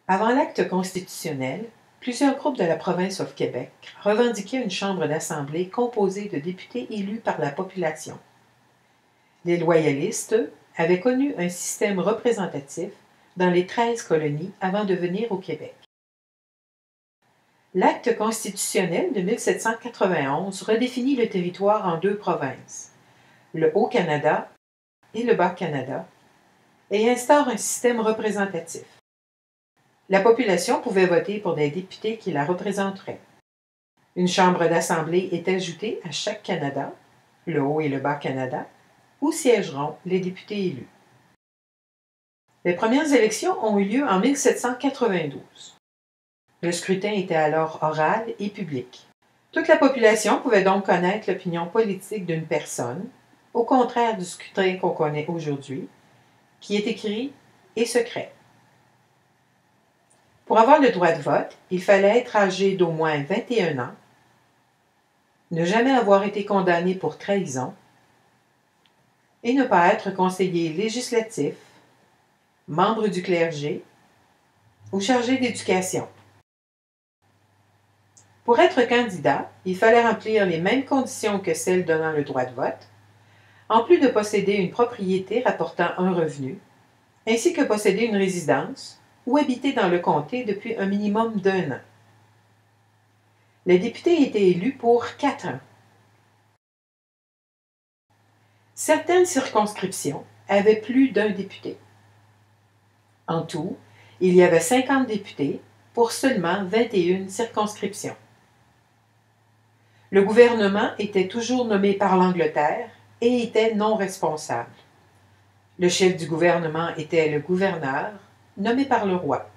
Avant l'acte constitutionnel, plusieurs groupes de la province of Québec revendiquaient une chambre d'assemblée composée de députés élus par la population. Les loyalistes, eux, avaient connu un système représentatif dans les 13 colonies avant de venir au Québec. L'acte constitutionnel de 1791 redéfinit le territoire en deux provinces, le Haut-Canada et le Bas-Canada, et instaure un système représentatif. La population pouvait voter pour des députés qui la représenteraient. Une chambre d'assemblée est ajoutée à chaque Canada, le Haut et le Bas-Canada, où siégeront les députés élus. Les premières élections ont eu lieu en 1792. Le scrutin était alors oral et public. Toute la population pouvait donc connaître l'opinion politique d'une personne, au contraire du scrutin qu'on connaît aujourd'hui, qui est écrit et secret. Pour avoir le droit de vote, il fallait être âgé d'au moins 21 ans, ne jamais avoir été condamné pour trahison et ne pas être conseiller législatif, membre du clergé ou chargé d'éducation. Pour être candidat, il fallait remplir les mêmes conditions que celles donnant le droit de vote, en plus de posséder une propriété rapportant un revenu, ainsi que posséder une résidence ou habiter dans le comté depuis un minimum d'1 an. Les députés étaient élus pour 4 ans. Certaines circonscriptions avaient plus d'un député. En tout, il y avait 50 députés pour seulement 21 circonscriptions. Le gouvernement était toujours nommé par l'Angleterre et était non responsable. Le chef du gouvernement était le gouverneur, nommé par le roi.